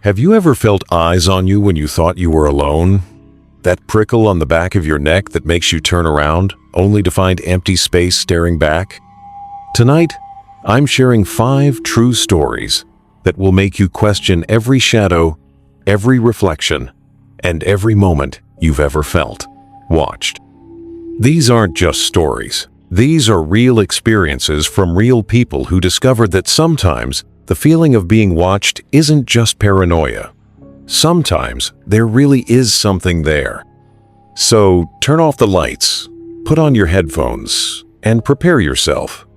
Have you ever felt eyes on you when you thought you were alone? That prickle on the back of your neck that makes you turn around, only to find empty space staring back? Tonight, I'm sharing 5 true stories that will make you question every shadow, every reflection, and every moment you've ever felt, watched. These aren't just stories. These are real experiences from real people who discovered that sometimes the feeling of being watched isn't just paranoia. Sometimes there really is something there. So turn off the lights, put on your headphones, and prepare yourself.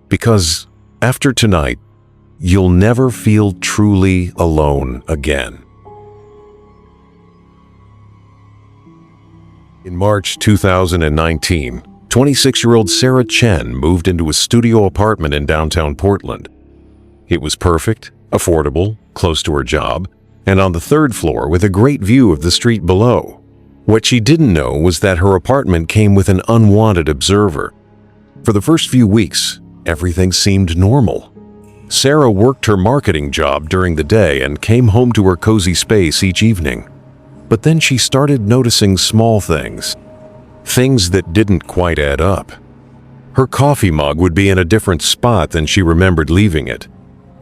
Because after tonight, you'll never feel truly alone again. In March 2019, 26-year-old Sarah Chen moved into a studio apartment in downtown Portland. It was perfect, affordable, close to her job, and on the 3rd floor with a great view of the street below. What she didn't know was that her apartment came with an unwanted observer. For the first few weeks, everything seemed normal. Sarah worked her marketing job during the day and came home to her cozy space each evening. But then she started noticing small things. Things that didn't quite add up. Her coffee mug would be in a different spot than she remembered leaving it.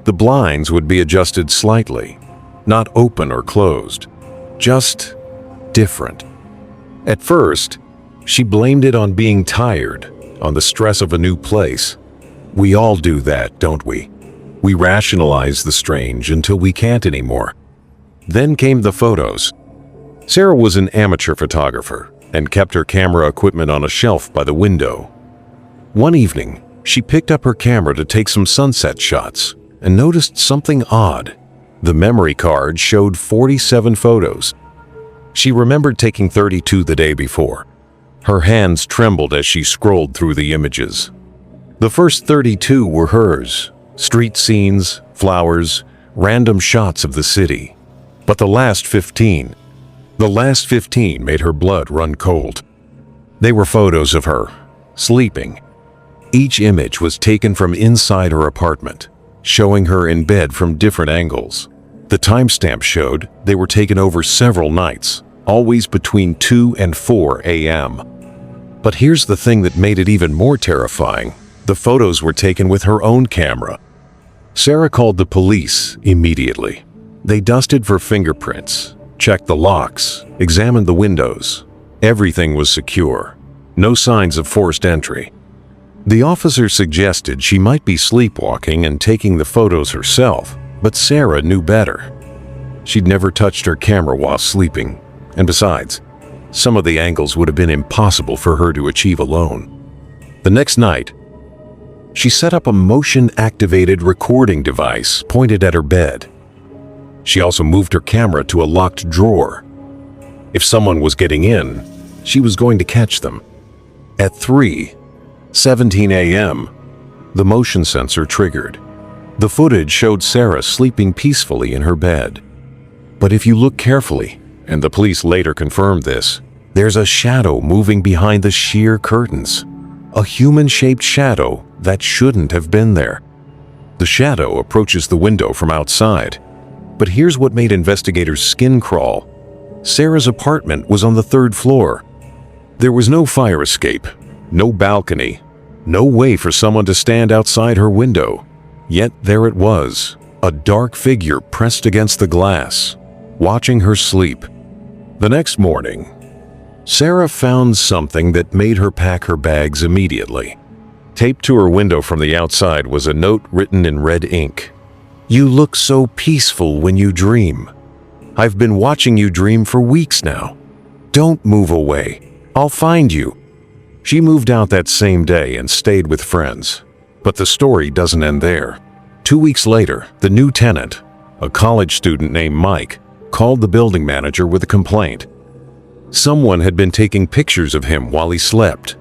The blinds would be adjusted slightly, not open or closed, just different. At first, she blamed it on being tired, on the stress of a new place. We all do that, don't we? We rationalize the strange until we can't anymore. Then came the photos. Sarah was an amateur photographer and kept her camera equipment on a shelf by the window. One evening, she picked up her camera to take some sunset shots and noticed something odd. The memory card showed 47 photos. She remembered taking 32 the day before. Her hands trembled as she scrolled through the images. The first 32 were hers, street scenes, flowers, random shots of the city. But the last 15 made her blood run cold. They were photos of her, sleeping. Each image was taken from inside her apartment, showing her in bed from different angles. The timestamp showed they were taken over several nights, always between 2 and 4 a.m. But here's the thing that made it even more terrifying. The photos were taken with her own camera. Sarah called the police immediately. They dusted for fingerprints, checked the locks, examined the windows. Everything was secure. No signs of forced entry. The officer suggested she might be sleepwalking and taking the photos herself, but Sarah knew better. She'd never touched her camera while sleeping, and besides, some of the angles would have been impossible for her to achieve alone. The next night, she set up a motion-activated recording device pointed at her bed. She also moved her camera to a locked drawer. If someone was getting in, she was going to catch them. At 3:17 a.m., the motion sensor triggered. The footage showed Sarah sleeping peacefully in her bed. But if you look carefully, and the police later confirmed this, there's a shadow moving behind the sheer curtains. A human-shaped shadow that shouldn't have been there. The shadow approaches the window from outside. But here's what made investigators' skin crawl. Sarah's apartment was on the 3rd floor. There was no fire escape, no balcony, no way for someone to stand outside her window. Yet there it was, a dark figure pressed against the glass, watching her sleep. The next morning, Sarah found something that made her pack her bags immediately. Taped to her window from the outside was a note written in red ink. "You look so peaceful when you dream. I've been watching you dream for weeks now. Don't move away. I'll find you." She moved out that same day and stayed with friends. But the story doesn't end there. 2 weeks later, the new tenant, a college student named Mike, called the building manager with a complaint. Someone had been taking pictures of him while he slept.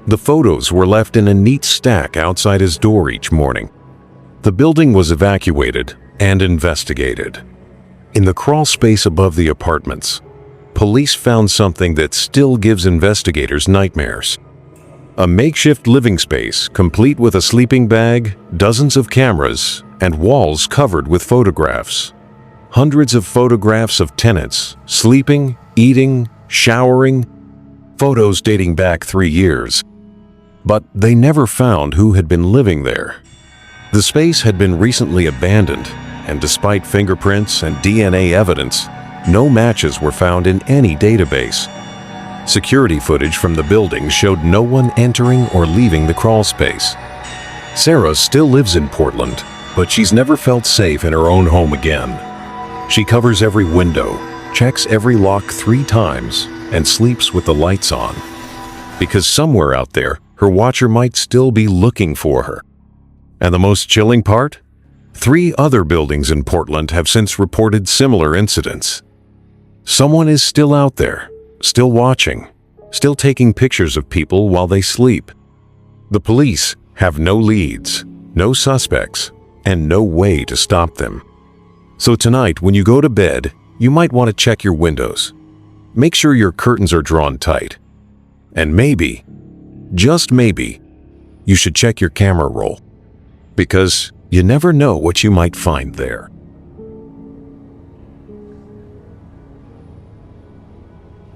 The photos were left in a neat stack outside his door each morning. The building was evacuated and investigated. In the crawl space above the apartments, police found something that still gives investigators nightmares. A makeshift living space complete with a sleeping bag, dozens of cameras, and walls covered with photographs. hundreds of photographs of tenants sleeping, eating, showering, photos dating back 3 years. But they never found who had been living there. The space had been recently abandoned, and despite fingerprints and DNA evidence, no matches were found in any database. Security footage from the building showed no one entering or leaving the crawl space. Sarah still lives in Portland, but she's never felt safe in her own home again. She covers every window, checks every lock 3 times, and sleeps with the lights on. Because somewhere out there, her watcher might still be looking for her. And the most chilling part? 3 other buildings in Portland have since reported similar incidents. Someone is still out there, still watching, still taking pictures of people while they sleep. The police have no leads, no suspects, and no way to stop them. So tonight, when you go to bed, you might want to check your windows. Make sure your curtains are drawn tight. And maybe, just maybe, you should check your camera roll. Because you never know what you might find there.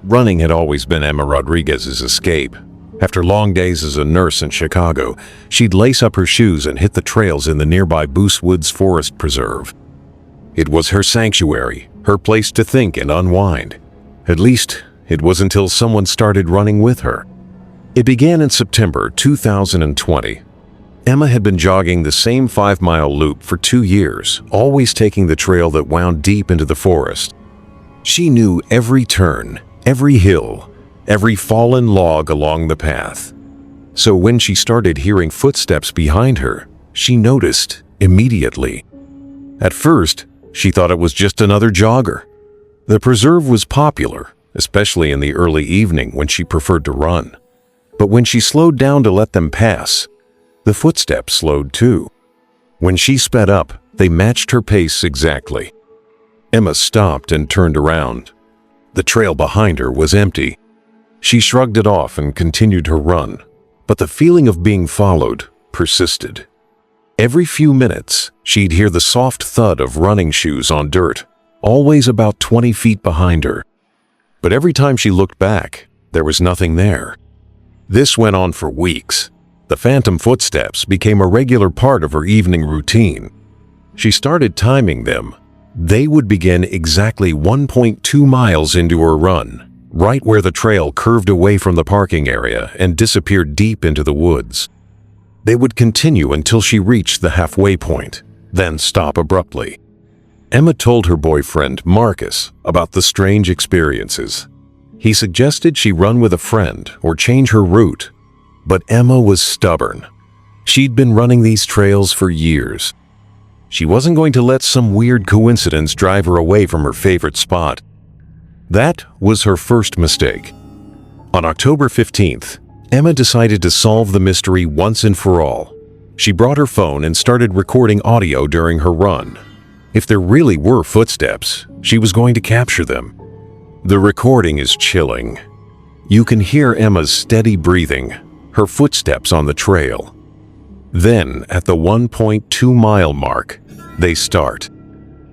Running had always been Emma Rodriguez's escape. After long days as a nurse in Chicago, she'd lace up her shoes and hit the trails in the nearby Boose Woods Forest Preserve. It was her sanctuary, her place to think and unwind. At least, it was until someone started running with her. It began in September 2020. Emma had been jogging the same 5-mile loop for 2 years, always taking the trail that wound deep into the forest. She knew every turn, every hill, every fallen log along the path. So when she started hearing footsteps behind her, she noticed immediately. At first, she thought it was just another jogger. The preserve was popular, especially in the early evening when she preferred to run. But when she slowed down to let them pass, the footsteps slowed too. When she sped up, they matched her pace exactly. Emma stopped and turned around. The trail behind her was empty. She shrugged it off and continued her run, but the feeling of being followed persisted. Every few minutes, she'd hear the soft thud of running shoes on dirt, always about 20 feet behind her. But every time she looked back, there was nothing there. This went on for weeks. The phantom footsteps became a regular part of her evening routine. She started timing them. They would begin exactly 1.2 miles into her run, right where the trail curved away from the parking area and disappeared deep into the woods. They would continue until she reached the halfway point, then stop abruptly. Emma told her boyfriend, Marcus, about the strange experiences. He suggested she run with a friend or change her route, but Emma was stubborn. She'd been running these trails for years. She wasn't going to let some weird coincidence drive her away from her favorite spot. That was her first mistake. On October 15th, Emma decided to solve the mystery once and for all. She brought her phone and started recording audio during her run. If there really were footsteps, she was going to capture them. The recording is chilling. You can hear Emma's steady breathing, her footsteps on the trail. Then, at the 1.2-mile mark, they start.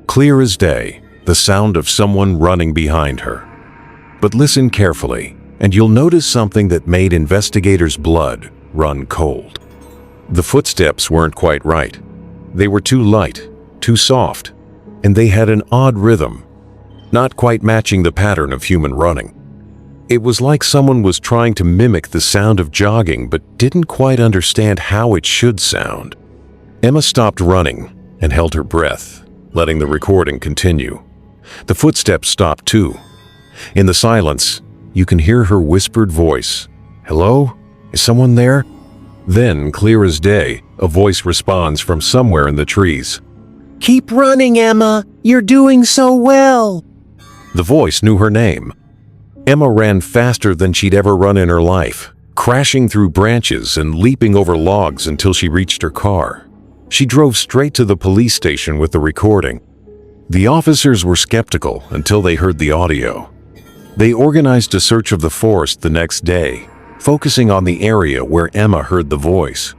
Clear as day, the sound of someone running behind her. But listen carefully, and you'll notice something that made investigators' blood run cold. The footsteps weren't quite right. They were too light, too soft, and they had an odd rhythm, not quite matching the pattern of human running. It was like someone was trying to mimic the sound of jogging but didn't quite understand how it should sound. Emma stopped running and held her breath, letting the recording continue. The footsteps stopped too. In the silence, you can hear her whispered voice. "Hello? Is someone there?" Then, clear as day, a voice responds from somewhere in the trees. "Keep running, Emma. You're doing so well." The voice knew her name. Emma ran faster than she'd ever run in her life, crashing through branches and leaping over logs until she reached her car. She drove straight to the police station with the recording. The officers were skeptical until they heard the audio. They organized a search of the forest the next day, focusing on the area where Emma heard the voice.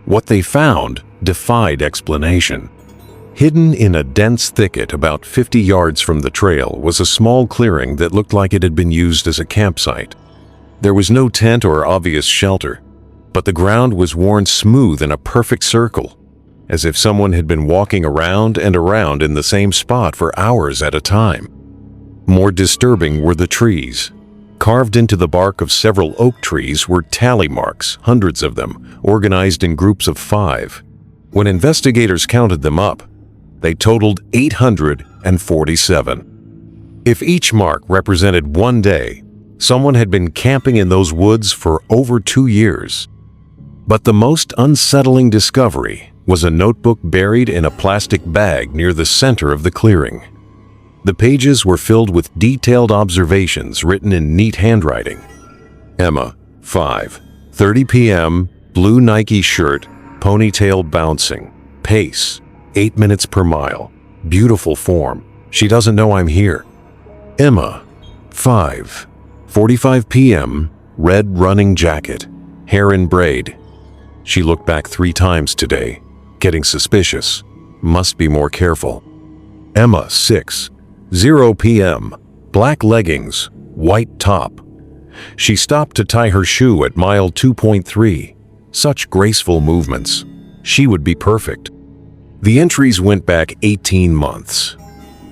What they found defied explanation. Hidden in a dense thicket about 50 yards from the trail was a small clearing that looked like it had been used as a campsite. There was no tent or obvious shelter, but the ground was worn smooth in a perfect circle, as if someone had been walking around and around in the same spot for hours at a time. More disturbing were the trees. Carved into the bark of several oak trees were tally marks, hundreds of them, organized in groups of 5. When investigators counted them up, they totaled 847. If each mark represented one day, someone had been camping in those woods for over 2 years. But the most unsettling discovery was a notebook buried in a plastic bag near the center of the clearing. The pages were filled with detailed observations written in neat handwriting. Emma, 5, 30 p.m., blue Nike shirt, ponytail bouncing, pace, 8 minutes per mile, beautiful form, she doesn't know I'm here. Emma, 5, 45 p.m., red running jacket, hair in braid. She looked back 3 times today, getting suspicious, must be more careful. Emma, 6, 0 p.m., black leggings, white top. She stopped to tie her shoe at mile 2.3. Such graceful movements. She would be perfect. The entries went back 18 months.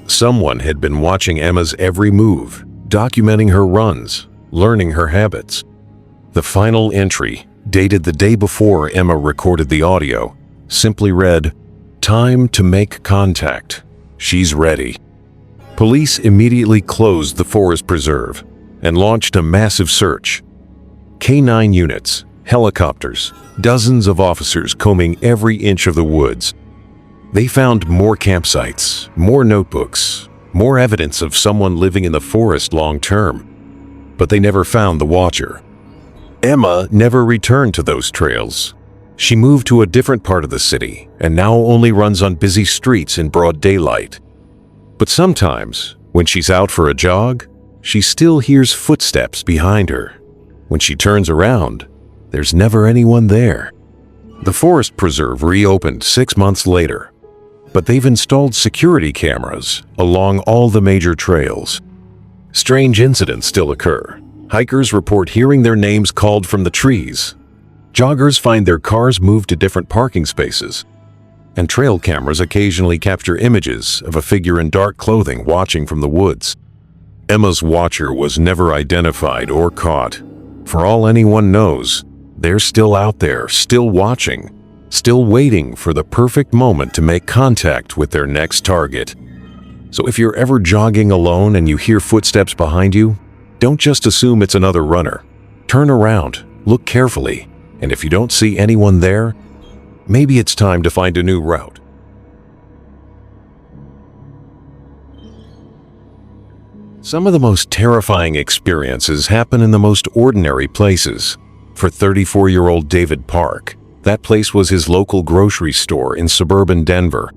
Someone had been watching Emma's every move, documenting her runs, learning her habits. The final entry, dated the day before Emma recorded the audio, simply read, "Time to make contact. She's ready." Police immediately closed the forest preserve and launched a massive search. K-9 units, helicopters, dozens of officers combing every inch of the woods. They found more campsites, more notebooks, more evidence of someone living in the forest long term. But they never found the watcher. Emma never returned to those trails. She moved to a different part of the city and now only runs on busy streets in broad daylight. But sometimes, when she's out for a jog, she still hears footsteps behind her. When she turns around, there's never anyone there. The forest preserve reopened 6 months later, but they've installed security cameras along all the major trails. Strange incidents still occur. Hikers report hearing their names called from the trees. Joggers find their cars moved to different parking spaces. And trail cameras occasionally capture images of a figure in dark clothing watching from the woods. Emma's watcher was never identified or caught. For all anyone knows, they're still out there, still watching, still waiting for the perfect moment to make contact with their next target. So if you're ever jogging alone and you hear footsteps behind you, don't just assume it's another runner. Turn around, look carefully, and if you don't see anyone there, maybe it's time to find a new route. Some of the most terrifying experiences happen in the most ordinary places. For 34-year-old David Park, that place was his local grocery store in suburban Denver.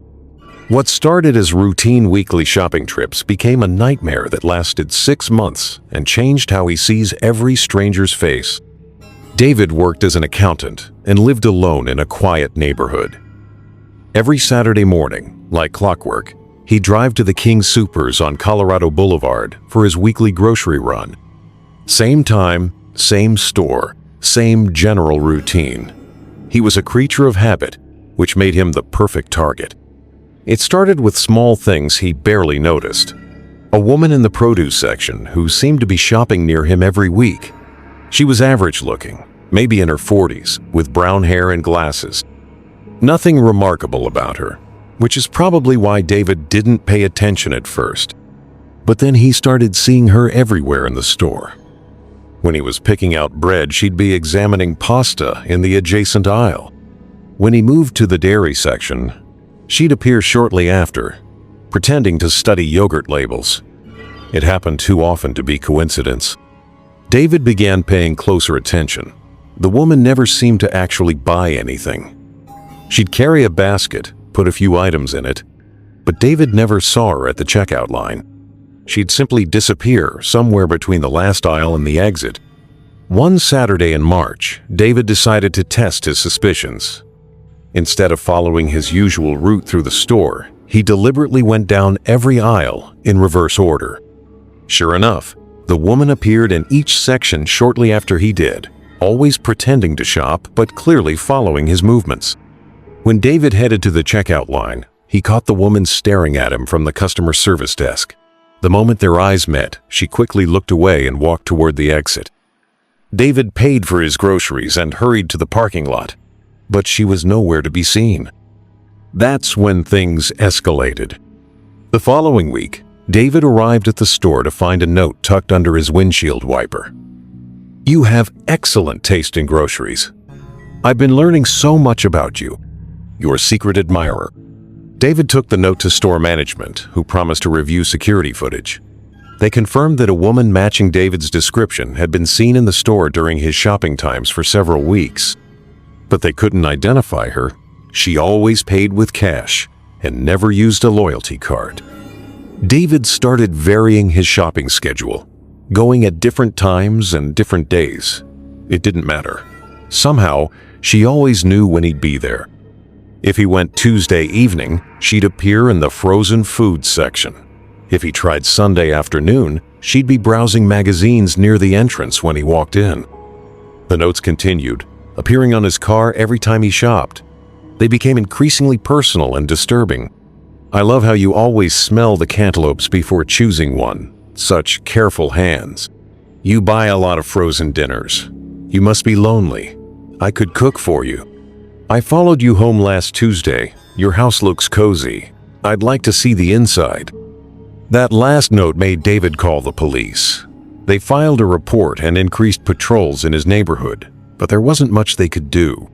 What started as routine weekly shopping trips became a nightmare that lasted 6 months and changed how he sees every stranger's face. David worked as an accountant and lived alone in a quiet neighborhood. Every Saturday morning, like clockwork, he'd drive to the King Soopers on Colorado Boulevard for his weekly grocery run. Same time, same store, same general routine. He was a creature of habit, which made him the perfect target. It started with small things he barely noticed. A woman in the produce section who seemed to be shopping near him every week. She was average-looking, maybe in her 40s, with brown hair and glasses. Nothing remarkable about her, which is probably why David didn't pay attention at first. But then he started seeing her everywhere in the store. When he was picking out bread, she'd be examining pasta in the adjacent aisle. When he moved to the dairy section, she'd appear shortly after, pretending to study yogurt labels. It happened too often to be coincidence. David began paying closer attention. The woman never seemed to actually buy anything. She'd carry a basket, put a few items in it, but David never saw her at the checkout line. She'd simply disappear somewhere between the last aisle and the exit. One Saturday in March, David decided to test his suspicions. Instead of following his usual route through the store, he deliberately went down every aisle in reverse order. Sure enough, the woman appeared in each section shortly after he did, always pretending to shop but clearly following his movements. When David headed to the checkout line, he caught the woman staring at him from the customer service desk. The moment their eyes met, she quickly looked away and walked toward the exit. David paid for his groceries and hurried to the parking lot, but she was nowhere to be seen. That's when things escalated. The following week, David arrived at the store to find a note tucked under his windshield wiper. "You have excellent taste in groceries. I've been learning so much about you. Your secret admirer." David took the note to store management, who promised to review security footage. They confirmed that a woman matching David's description had been seen in the store during his shopping times for several weeks. But they couldn't identify her. She always paid with cash and never used a loyalty card. David started varying his shopping schedule, going at different times and different days. It didn't matter. Somehow, she always knew when he'd be there. If he went Tuesday evening, she'd appear in the frozen food section. If he tried Sunday afternoon, she'd be browsing magazines near the entrance when he walked in. The notes continued, appearing on his car every time he shopped. They became increasingly personal and disturbing. "I love how you always smell the cantaloupes before choosing one. Such careful hands. You buy a lot of frozen dinners. You must be lonely. I could cook for you. I followed you home last Tuesday. Your house looks cozy. I'd like to see the inside." That last note made David call the police. They filed a report and increased patrols in his neighborhood, but there wasn't much they could do.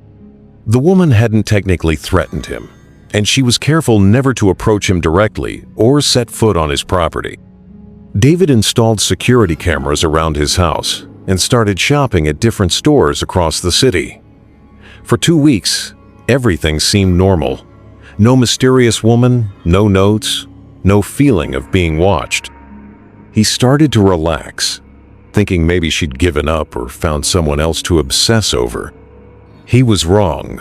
The woman hadn't technically threatened him, and she was careful never to approach him directly or set foot on his property. David installed security cameras around his house and started shopping at different stores across the city. For 2 weeks, everything seemed normal. No mysterious woman, no notes, no feeling of being watched. He started to relax, thinking maybe she'd given up or found someone else to obsess over. He was wrong.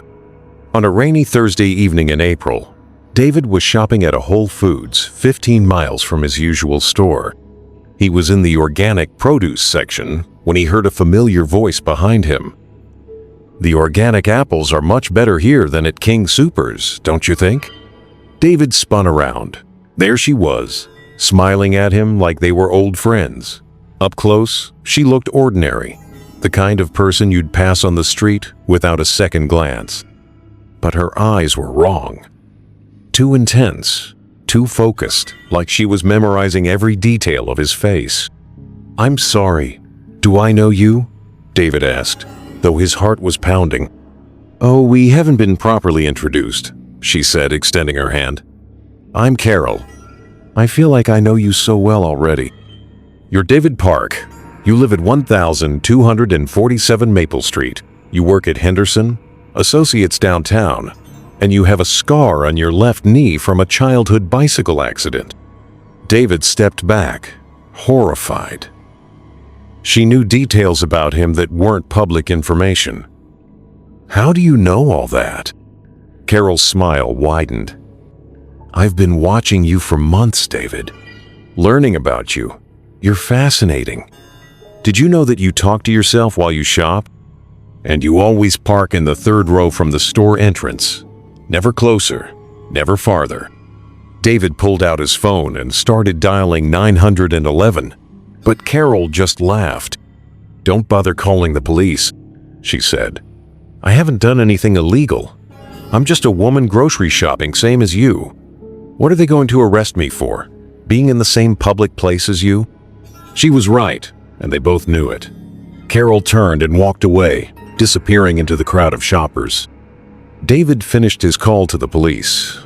On a rainy Thursday evening in April, David was shopping at a Whole Foods 15 miles from his usual store. He was in the organic produce section when he heard a familiar voice behind him. "The organic apples are much better here than at King Soopers, don't you think?" David spun around. There she was, smiling at him like they were old friends. Up close, she looked ordinary, the kind of person you'd pass on the street without a second glance. But her eyes were wrong. Too intense, too focused, like she was memorizing every detail of his face. "I'm sorry. Do I know you?" David asked, though his heart was pounding. "Oh, we haven't been properly introduced," she said, extending her hand. "I'm Carol. I feel like I know you so well already. You're David Park. You live at 1247 Maple Street. You work at Henderson Associates downtown, and you have a scar on your left knee from a childhood bicycle accident." David stepped back, horrified. She knew details about him that weren't public information. "How do you know all that?" Carol's smile widened. "I've been watching you for months, David. Learning about you. You're fascinating. Did you know that you talk to yourself while you shop? And you always park in the 3rd row from the store entrance. Never closer, never farther." David pulled out his phone and started dialing 911, but Carol just laughed. "Don't bother calling the police," she said. "I haven't done anything illegal. I'm just a woman grocery shopping, same as you. What are they going to arrest me for? Being in the same public place as you?" She was right, and they both knew it. Carol turned and walked away, disappearing into the crowd of shoppers. David finished his call to the police,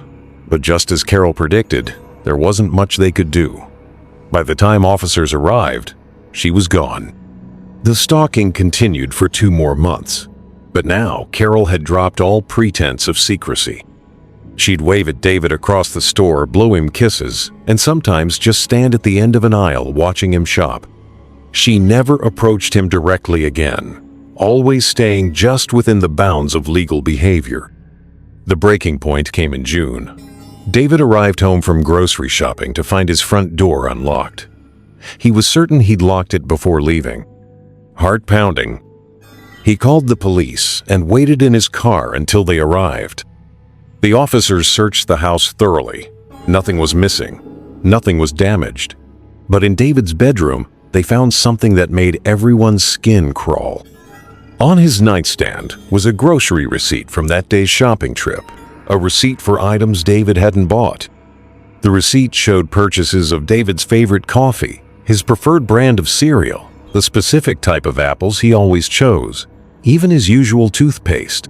but just as Carol predicted, there wasn't much they could do. By the time officers arrived, she was gone. The stalking continued for 2 more months, but now Carol had dropped all pretense of secrecy. She'd wave at David across the store, blow him kisses, and sometimes just stand at the end of an aisle watching him shop. She never approached him directly again, always staying just within the bounds of legal behavior. The breaking point came in June. David arrived home from grocery shopping to find his front door unlocked. He was certain he'd locked it before leaving. Heart pounding, he called the police and waited in his car until they arrived. The officers searched the house thoroughly. Nothing was missing. Nothing was damaged. But in David's bedroom, they found something that made everyone's skin crawl. On his nightstand was a grocery receipt from that day's shopping trip, a receipt for items David hadn't bought. The receipt showed purchases of David's favorite coffee, his preferred brand of cereal, the specific type of apples he always chose, even his usual toothpaste.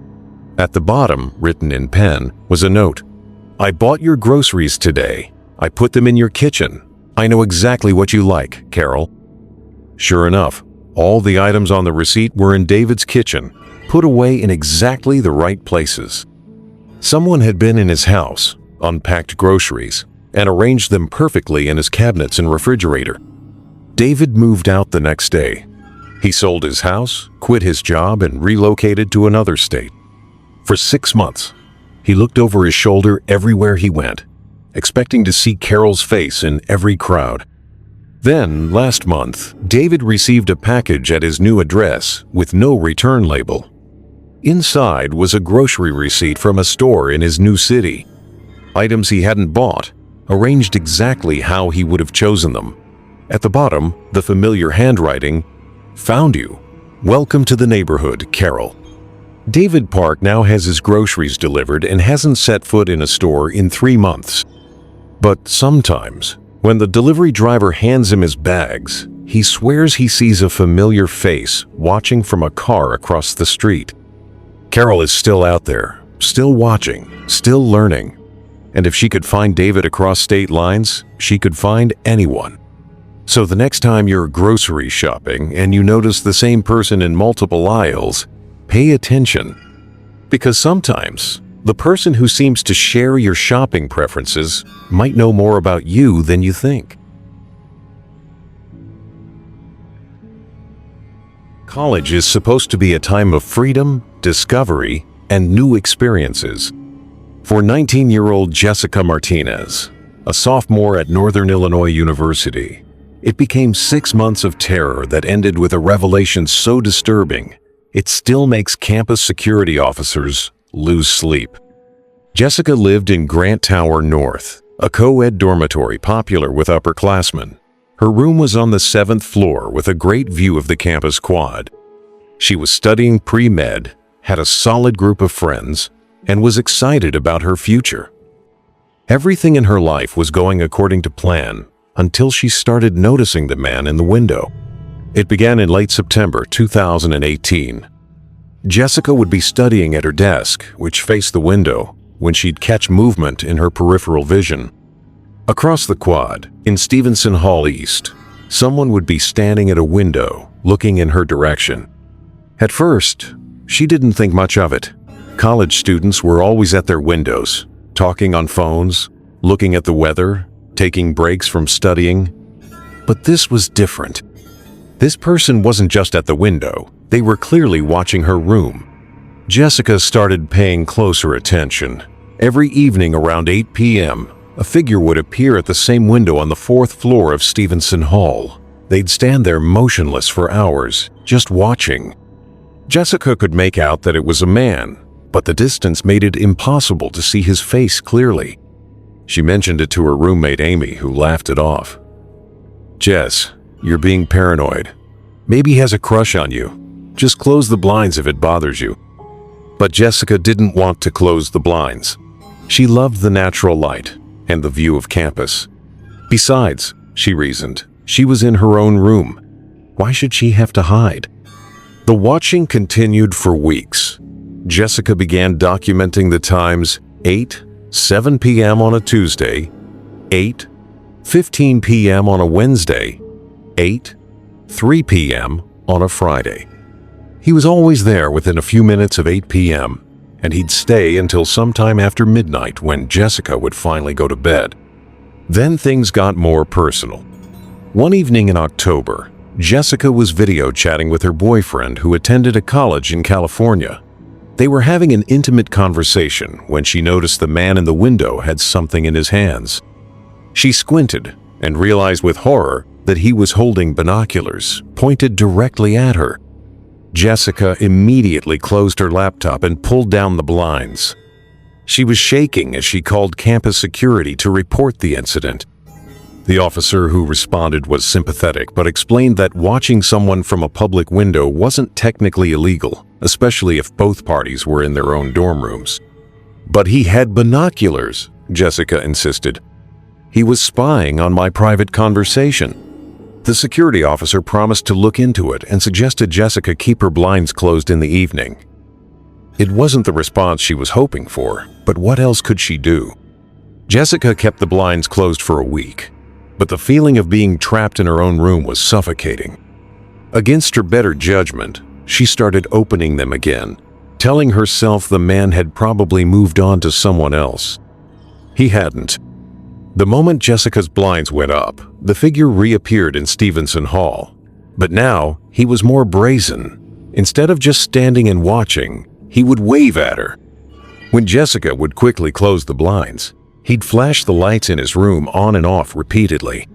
At the bottom, written in pen, was a note. "I bought your groceries today. I put them in your kitchen. I know exactly what you like, Carol." Sure enough, all the items on the receipt were in David's kitchen, put away in exactly the right places. Someone had been in his house, unpacked groceries, and arranged them perfectly in his cabinets and refrigerator. David moved out the next day. He sold his house, quit his job, and relocated to another state. For 6 months, he looked over his shoulder everywhere he went, expecting to see Carol's face in every crowd. Then, last month, David received a package at his new address with no return label. Inside was a grocery receipt from a store in his new city. Items he hadn't bought, arranged exactly how he would have chosen them. At the bottom, the familiar handwriting, "Found you. Welcome to the neighborhood, Carol." David Park now has his groceries delivered and hasn't set foot in a store in 3 months. But sometimes, when the delivery driver hands him his bags, he swears he sees a familiar face watching from a car across the street. Carol is still out there, still watching, still learning. And if she could find David across state lines, she could find anyone. So the next time you're grocery shopping and you notice the same person in multiple aisles, pay attention. Because sometimes, the person who seems to share your shopping preferences might know more about you than you think. College is supposed to be a time of freedom, discovery, and new experiences. For 19-year-old Jessica Martinez, a sophomore at Northern Illinois University, it became 6 months of terror that ended with a revelation so disturbing, it still makes campus security officers lose sleep. Jessica lived in Grant Tower North, a co-ed dormitory popular with upperclassmen. Her room was on the 7th floor with a great view of the campus quad. She was studying pre-med, had a solid group of friends, and was excited about her future. Everything in her life was going according to plan until she started noticing the man in the window. It began in late September 2018. Jessica would be studying at her desk, which faced the window, when she'd catch movement in her peripheral vision. Across the quad, in Stevenson Hall East, someone would be standing at a window, looking in her direction. At first, she didn't think much of it. College students were always at their windows, talking on phones, looking at the weather, taking breaks from studying. But this was different. This person wasn't just at the window, they were clearly watching her room. Jessica started paying closer attention. Every evening around 8 p.m., a figure would appear at the same window on the 4th floor of Stevenson Hall. They'd stand there motionless for hours, just watching. Jessica could make out that it was a man, but the distance made it impossible to see his face clearly. She mentioned it to her roommate Amy, who laughed it off. "Jess, you're being paranoid. Maybe he has a crush on you. Just close the blinds if it bothers you." But Jessica didn't want to close the blinds. She loved the natural light and the view of campus. Besides, she reasoned, she was in her own room. Why should she have to hide? The watching continued for weeks. Jessica began documenting the times 8:07 p.m. on a Tuesday, 8:15 p.m. on a Wednesday, 8:03 p.m. on a Friday. He was always there within a few minutes of 8 p.m., and he'd stay until sometime after midnight when Jessica would finally go to bed. Then things got more personal. One evening in October, Jessica was video chatting with her boyfriend who attended a college in California. They were having an intimate conversation when she noticed the man in the window had something in his hands. She squinted and realized with horror that he was holding binoculars pointed directly at her. Jessica immediately closed her laptop and pulled down the blinds. She was shaking as she called campus security to report the incident. The officer who responded was sympathetic but explained that watching someone from a public window wasn't technically illegal, especially if both parties were in their own dorm rooms. "But he had binoculars," Jessica insisted. "He was spying on my private conversation." The security officer promised to look into it and suggested Jessica keep her blinds closed in the evening. It wasn't the response she was hoping for, but what else could she do? Jessica kept the blinds closed for a week, but the feeling of being trapped in her own room was suffocating. Against her better judgment, she started opening them again, telling herself the man had probably moved on to someone else. He hadn't. The moment Jessica's blinds went up, the figure reappeared in Stevenson Hall. But now, he was more brazen. Instead of just standing and watching, he would wave at her. When Jessica would quickly close the blinds, he'd flash the lights in his room on and off repeatedly.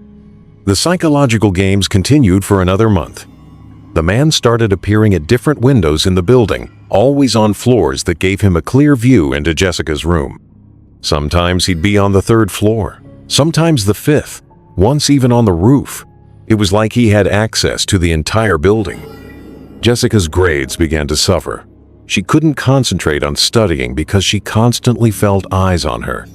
The psychological games continued for another month. The man started appearing at different windows in the building, always on floors that gave him a clear view into Jessica's room. Sometimes he'd be on the 3rd floor, sometimes the 5th, once even on the roof. It was like he had access to the entire building. Jessica's grades began to suffer. She couldn't concentrate on studying because she constantly felt eyes on her.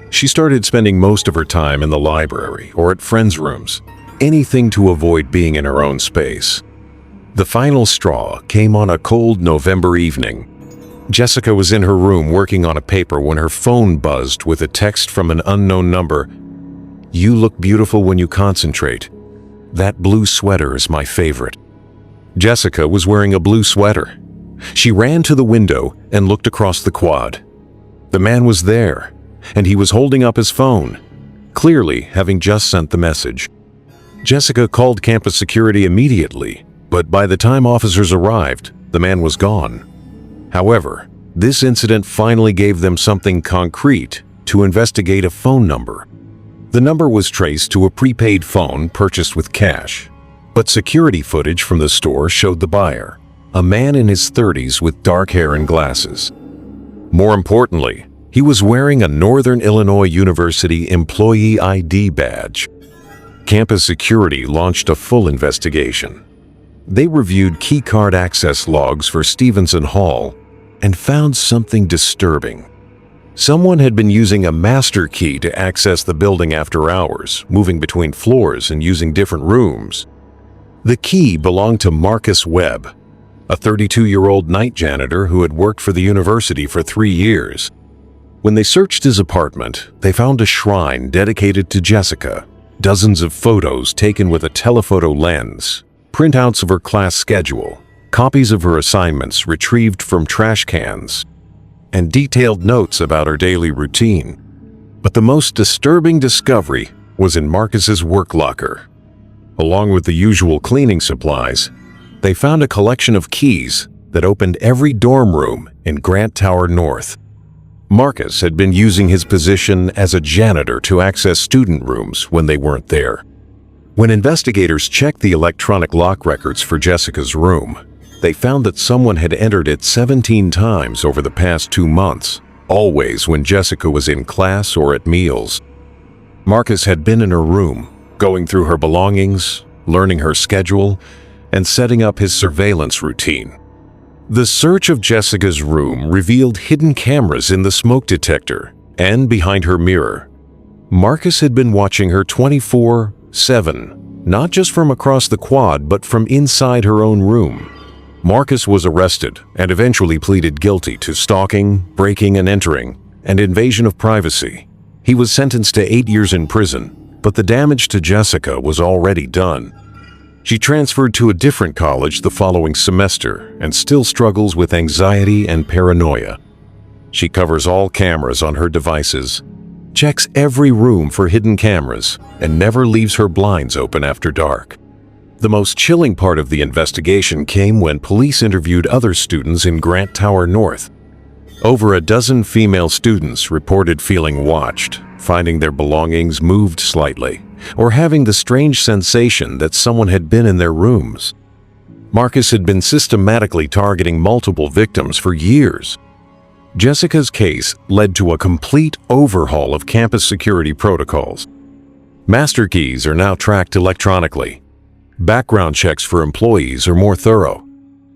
She started spending most of her time in the library or at friends' rooms, anything to avoid being in her own space. The final straw came on a cold November evening. Jessica was in her room working on a paper when her phone buzzed with a text from an unknown number. "You look beautiful when you concentrate. That blue sweater is my favorite." Jessica was wearing a blue sweater. She ran to the window and looked across the quad. The man was there, and he was holding up his phone, clearly having just sent the message. Jessica called campus security immediately, but by the time officers arrived, the man was gone. However, this incident finally gave them something concrete to investigate: a phone number. The number was traced to a prepaid phone purchased with cash, but security footage from the store showed the buyer, a man in his 30s with dark hair and glasses. More importantly, he was wearing a Northern Illinois University employee ID badge. Campus security launched a full investigation. They reviewed keycard access logs for Stevenson Hall and found something disturbing. Someone had been using a master key to access the building after hours, moving between floors and using different rooms. The key belonged to Marcus Webb, a 32-year-old night janitor who had worked for the university for 3 years. When they searched his apartment, they found a shrine dedicated to Jessica, dozens of photos taken with a telephoto lens, printouts of her class schedule, copies of her assignments retrieved from trash cans, and detailed notes about her daily routine. But the most disturbing discovery was in Marcus's work locker. Along with the usual cleaning supplies, they found a collection of keys that opened every dorm room in Grant Tower North. Marcus had been using his position as a janitor to access student rooms when they weren't there. When investigators checked the electronic lock records for Jessica's room, they found that someone had entered it 17 times over the past 2 months, always when Jessica was in class or at meals. Marcus had been in her room, going through her belongings, learning her schedule, and setting up his surveillance routine. The search of Jessica's room revealed hidden cameras in the smoke detector and behind her mirror. Marcus had been watching her 24/7, not just from across the quad, but from inside her own room. Marcus was arrested and eventually pleaded guilty to stalking, breaking and entering, and invasion of privacy. He was sentenced to 8 years in prison, but the damage to Jessica was already done. She transferred to a different college the following semester and still struggles with anxiety and paranoia. She covers all cameras on her devices, checks every room for hidden cameras, and never leaves her blinds open after dark. The most chilling part of the investigation came when police interviewed other students in Grant Tower North. Over a dozen female students reported feeling watched, finding their belongings moved slightly, or having the strange sensation that someone had been in their rooms. Marcus had been systematically targeting multiple victims for years. Jessica's case led to a complete overhaul of campus security protocols. Master keys are now tracked electronically. Background checks for employees are more thorough,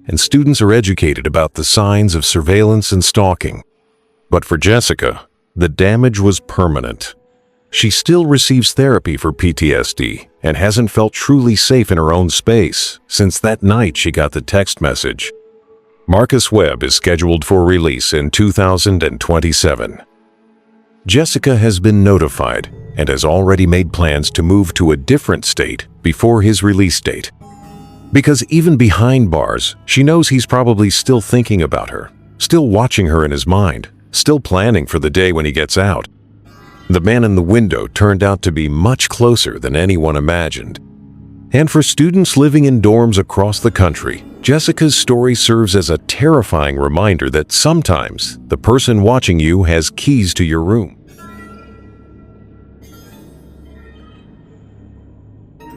and students are educated about the signs of surveillance and stalking. But for Jessica, the damage was permanent. She still receives therapy for PTSD and hasn't felt truly safe in her own space since that night she got the text message. Marcus Webb is scheduled for release in 2027. Jessica has been notified and has already made plans to move to a different state before his release date. Because even behind bars, she knows he's probably still thinking about her, still watching her in his mind, still planning for the day when he gets out. The man in the window turned out to be much closer than anyone imagined. And for students living in dorms across the country, Jessica's story serves as a terrifying reminder that sometimes the person watching you has keys to your room.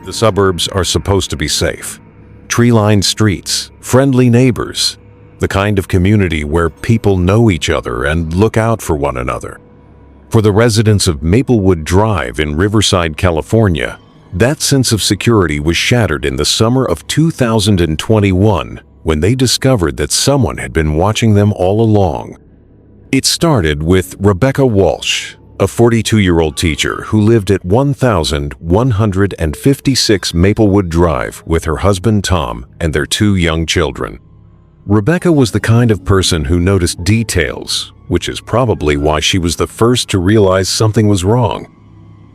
The suburbs are supposed to be safe. Tree-lined streets, friendly neighbors, the kind of community where people know each other and look out for one another. For the residents of Maplewood Drive in Riverside, California, that sense of security was shattered in the summer of 2021 when they discovered that someone had been watching them all along. It started with Rebecca Walsh, a 42-year-old teacher who lived at 1156 Maplewood Drive with her husband Tom and their 2 young children. Rebecca was the kind of person who noticed details, which is probably why she was the first to realize something was wrong.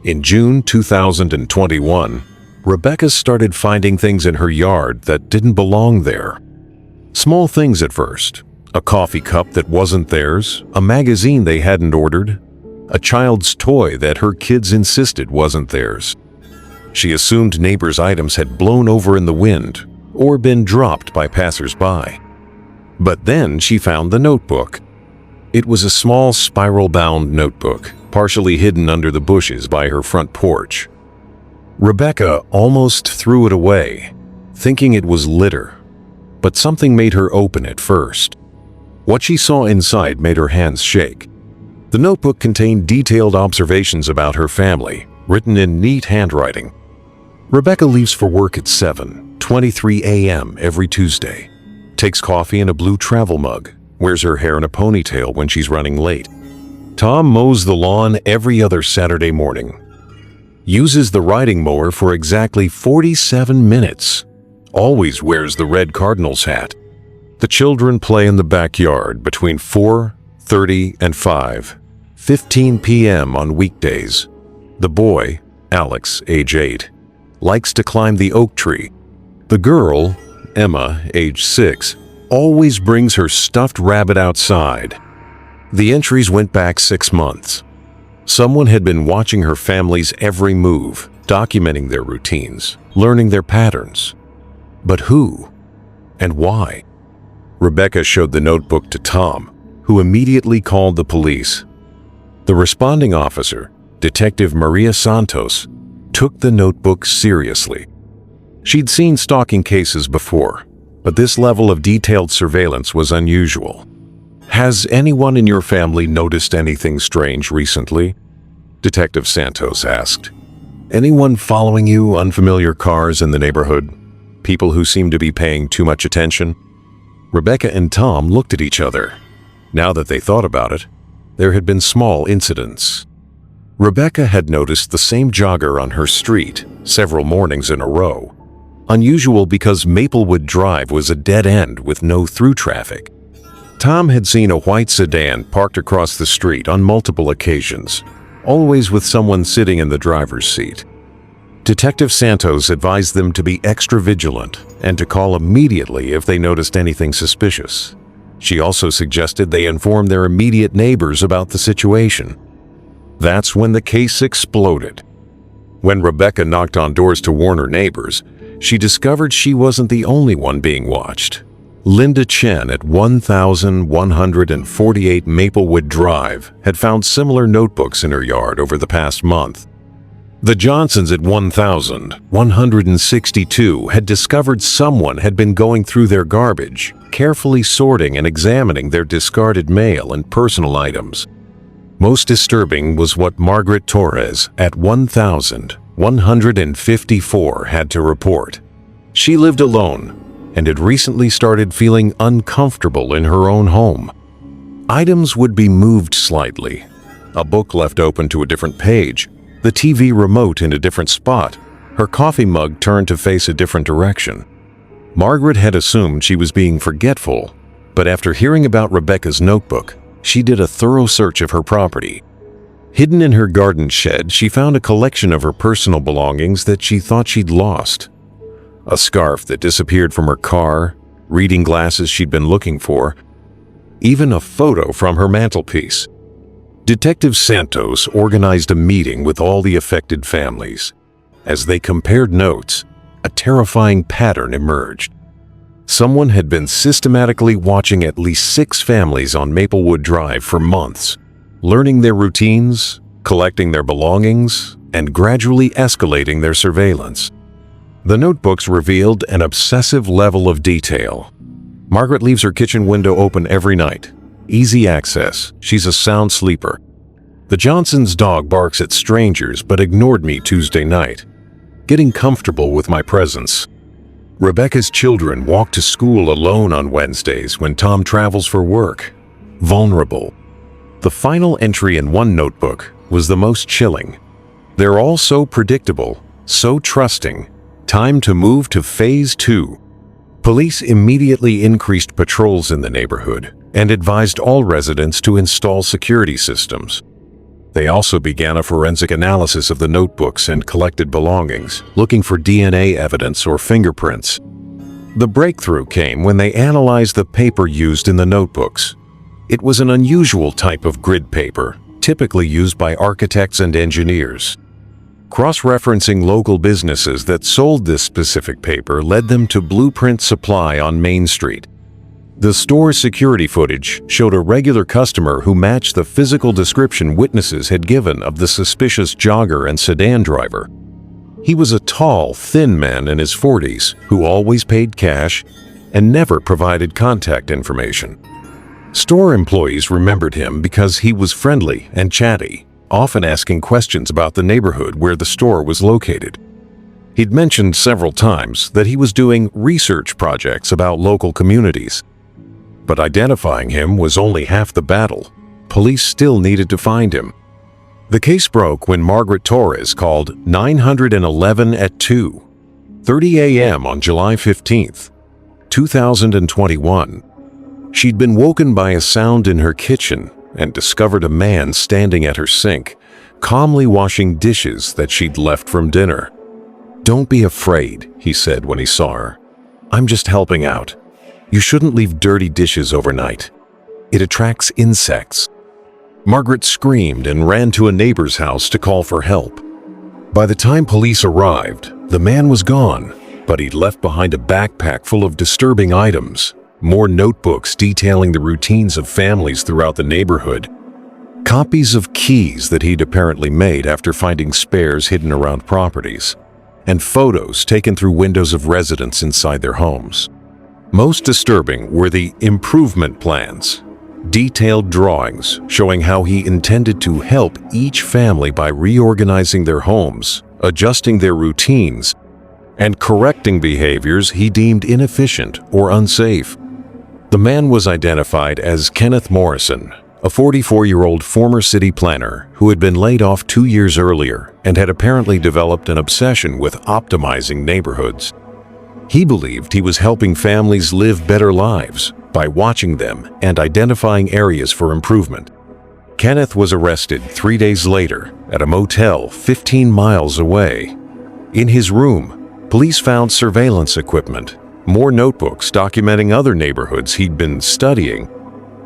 In June 2021, Rebecca started finding things in her yard that didn't belong there. Small things at first: a coffee cup that wasn't theirs, a magazine they hadn't ordered, a child's toy that her kids insisted wasn't theirs. She assumed neighbors' items had blown over in the wind or been dropped by passers-by. But then she found the notebook. It was a small spiral-bound notebook, partially hidden under the bushes by her front porch. Rebecca almost threw it away, thinking it was litter, but something made her open it first. What she saw inside made her hands shake. The notebook contained detailed observations about her family, written in neat handwriting. Rebecca leaves for work at 7:23 a.m. every Tuesday, takes coffee in a blue travel mug, wears her hair in a ponytail when she's running late. Tom mows the lawn every other Saturday morning, uses the riding mower for exactly 47 minutes, always wears the red Cardinals hat. The children play in the backyard between 4:30 and 5:15 p.m. on weekdays. The boy, Alex, age 8, likes to climb the oak tree. The girl, Emma, age 6, always brings her stuffed rabbit outside. The entries went back 6 months. Someone had been watching her family's every move, documenting their routines, learning their patterns. But who? And why? Rebecca showed the notebook to Tom, who immediately called the police. The responding officer, Detective Maria Santos, took the notebook seriously. She'd seen stalking cases before, but this level of detailed surveillance was unusual. "Has anyone in your family noticed anything strange recently?" Detective Santos asked. "Anyone following you, unfamiliar cars in the neighborhood? People who seem to be paying too much attention?" Rebecca and Tom looked at each other. Now that they thought about it, there had been small incidents. Rebecca had noticed the same jogger on her street several mornings in a row. Unusual because Maplewood Drive was a dead end with no through traffic. Tom had seen a white sedan parked across the street on multiple occasions, always with someone sitting in the driver's seat. Detective Santos advised them to be extra vigilant and to call immediately if they noticed anything suspicious. She also suggested they inform their immediate neighbors about the situation. That's when the case exploded. When Rebecca knocked on doors to warn her neighbors, she discovered she wasn't the only one being watched. Linda Chen at 1148 Maplewood Drive had found similar notebooks in her yard over the past month. The Johnsons at 1162 had discovered someone had been going through their garbage, carefully sorting and examining their discarded mail and personal items. Most disturbing was what Margaret Torres at 1154 had to report. She lived alone and had recently started feeling uncomfortable in her own home. Items would be moved slightly, a book left open to a different page, the TV remote in a different spot, her coffee mug turned to face a different direction. Margaret had assumed she was being forgetful, but after hearing about Rebecca's notebook, she did a thorough search of her property. Hidden in her garden shed, she found a collection of her personal belongings that she thought she'd lost. A scarf that disappeared from her car, reading glasses she'd been looking for, even a photo from her mantelpiece. Detective Santos organized a meeting with all the affected families. As they compared notes, a terrifying pattern emerged. Someone had been systematically watching at least 6 families on Maplewood Drive for months, learning their routines, collecting their belongings, and gradually escalating their surveillance. The notebooks revealed an obsessive level of detail. Margaret leaves her kitchen window open every night. Easy access. She's a sound sleeper. The Johnsons' dog barks at strangers but ignored me Tuesday night, getting comfortable with my presence. Rebecca's children walk to school alone on Wednesdays when Tom travels for work. Vulnerable. The final entry in one notebook was the most chilling. They're all so predictable, so trusting. Time to move to Phase 2. Police immediately increased patrols in the neighborhood and advised all residents to install security systems. They also began a forensic analysis of the notebooks and collected belongings, looking for DNA evidence or fingerprints. The breakthrough came when they analyzed the paper used in the notebooks. It was an unusual type of grid paper, typically used by architects and engineers. Cross-referencing local businesses that sold this specific paper led them to Blueprint Supply on Main Street. The store's security footage showed a regular customer who matched the physical description witnesses had given of the suspicious jogger and sedan driver. He was a tall, thin man in his 40s who always paid cash and never provided contact information. Store employees remembered him because he was friendly and chatty, often asking questions about the neighborhood where the store was located. He'd mentioned several times that he was doing research projects about local communities. But identifying him was only half the battle. Police still needed to find him. The case broke when Margaret Torres called 911 at 2:30 a.m. on July 15th, 2021. She'd been woken by a sound in her kitchen and discovered a man standing at her sink, calmly washing dishes that she'd left from dinner. "Don't be afraid," he said when he saw her. "I'm just helping out. You shouldn't leave dirty dishes overnight. It attracts insects." Margaret screamed and ran to a neighbor's house to call for help. By the time police arrived, the man was gone, but he'd left behind a backpack full of disturbing items, more notebooks detailing the routines of families throughout the neighborhood, copies of keys that he'd apparently made after finding spares hidden around properties, and photos taken through windows of residents inside their homes. Most disturbing were the improvement plans, detailed drawings showing how he intended to help each family by reorganizing their homes, adjusting their routines, and correcting behaviors he deemed inefficient or unsafe. The man was identified as Kenneth Morrison, a 44-year-old former city planner who had been laid off 2 years earlier and had apparently developed an obsession with optimizing neighborhoods. He believed he was helping families live better lives by watching them and identifying areas for improvement. Kenneth was arrested 3 days later at a motel 15 miles away. In his room, police found surveillance equipment, more notebooks documenting other neighborhoods he'd been studying,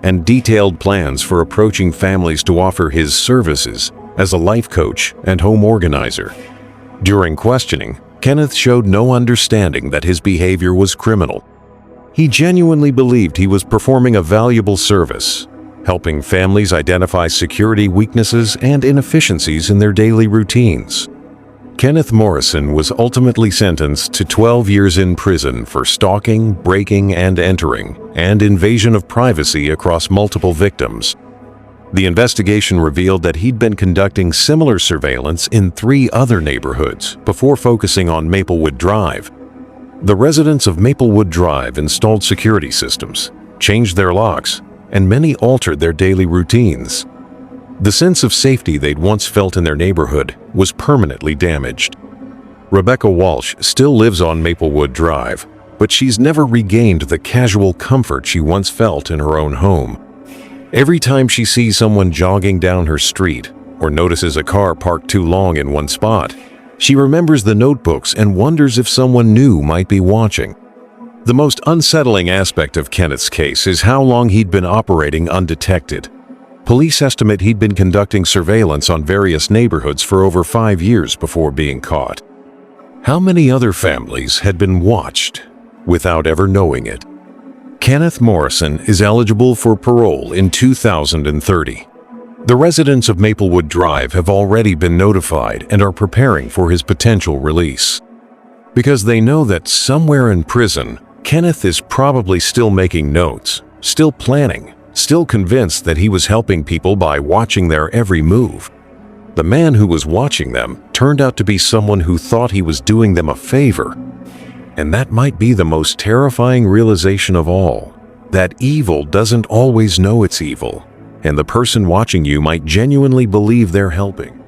and detailed plans for approaching families to offer his services as a life coach and home organizer. During questioning, Kenneth showed no understanding that his behavior was criminal. He genuinely believed he was performing a valuable service, helping families identify security weaknesses and inefficiencies in their daily routines. Kenneth Morrison was ultimately sentenced to 12 years in prison for stalking, breaking and entering, and invasion of privacy across multiple victims. The investigation revealed that he'd been conducting similar surveillance in 3 other neighborhoods before focusing on Maplewood Drive. The residents of Maplewood Drive installed security systems, changed their locks, and many altered their daily routines. The sense of safety they'd once felt in their neighborhood was permanently damaged. Rebecca Walsh still lives on Maplewood Drive, but she's never regained the casual comfort she once felt in her own home. Every time she sees someone jogging down her street or notices a car parked too long in one spot, she remembers the notebooks and wonders if someone new might be watching. The most unsettling aspect of Kenneth's case is how long he'd been operating undetected. Police estimate he'd been conducting surveillance on various neighborhoods for over 5 years before being caught. How many other families had been watched without ever knowing it? Kenneth Morrison is eligible for parole in 2030. The residents of Maplewood Drive have already been notified and are preparing for his potential release. Because they know that somewhere in prison, Kenneth is probably still making notes, still planning, still convinced that he was helping people by watching their every move. The man who was watching them turned out to be someone who thought he was doing them a favor. And that might be the most terrifying realization of all, that evil doesn't always know it's evil, and the person watching you might genuinely believe they're helping.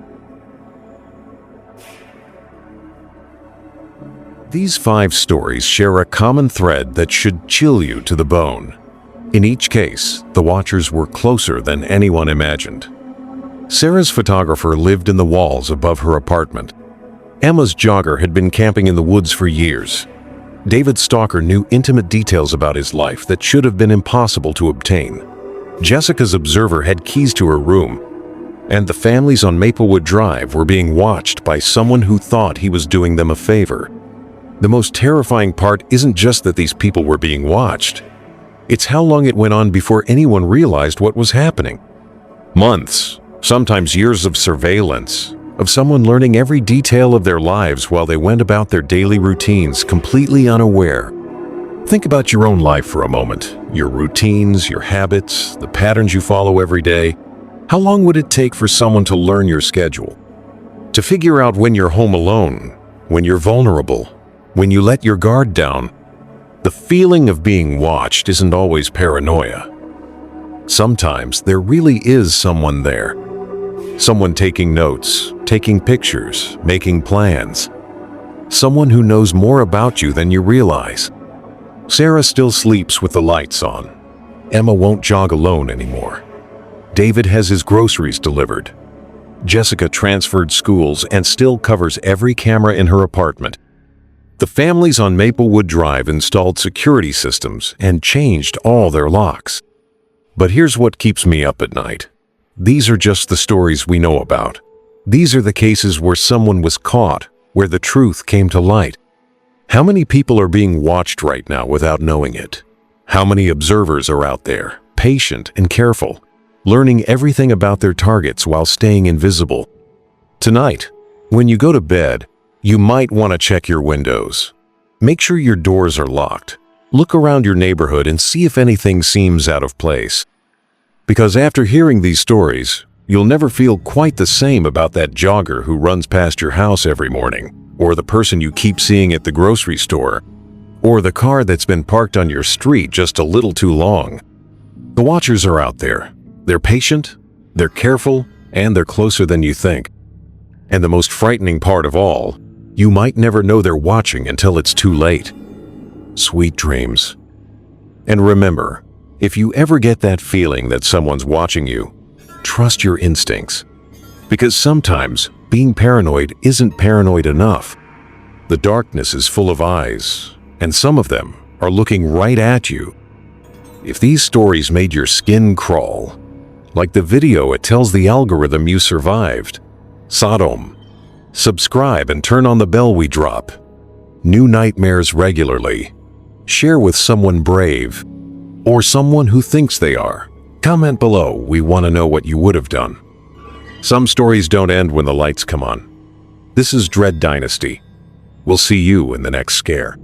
These 5 stories share a common thread that should chill you to the bone. In each case, the watchers were closer than anyone imagined. Sarah's photographer lived in the walls above her apartment. Emma's jogger had been camping in the woods for years. David's stalker knew intimate details about his life that should have been impossible to obtain. Jessica's observer had keys to her room, and the families on Maplewood Drive were being watched by someone who thought he was doing them a favor. The most terrifying part isn't just that these people were being watched. It's how long it went on before anyone realized what was happening. Months, sometimes years of surveillance, of someone learning every detail of their lives while they went about their daily routines completely unaware. Think about your own life for a moment, your routines, your habits, the patterns you follow every day. How long would it take for someone to learn your schedule? To figure out when you're home alone, when you're vulnerable, when you let your guard down? The feeling of being watched isn't always paranoia. Sometimes there really is someone there. Someone taking notes, taking pictures, making plans. Someone who knows more about you than you realize. Sarah still sleeps with the lights on. Emma won't jog alone anymore. David has his groceries delivered. Jessica transferred schools and still covers every camera in her apartment. The families on Maplewood Drive installed security systems and changed all their locks. But here's what keeps me up at night. These are just the stories we know about. These are the cases where someone was caught, where the truth came to light. How many people are being watched right now without knowing it? How many observers are out there, patient and careful, learning everything about their targets while staying invisible? Tonight, when you go to bed, you might want to check your windows. Make sure your doors are locked. Look around your neighborhood and see if anything seems out of place. Because after hearing these stories, you'll never feel quite the same about that jogger who runs past your house every morning, or the person you keep seeing at the grocery store, or the car that's been parked on your street just a little too long. The watchers are out there. They're patient, they're careful, and they're closer than you think. And the most frightening part of all, you might never know they're watching until it's too late. Sweet dreams. And remember, if you ever get that feeling that someone's watching you, trust your instincts. Because sometimes being paranoid isn't paranoid enough. The darkness is full of eyes, and some of them are looking right at you. If these stories made your skin crawl, like the video it tells the algorithm you survived, Sodom. Subscribe and turn on the bell we drop. new nightmares regularly? Share with someone brave or someone who thinks they are. Comment below. We want to know what you would have done. Some stories don't end when the lights come on. This is Dread Dynasty. We'll see you in the next scare.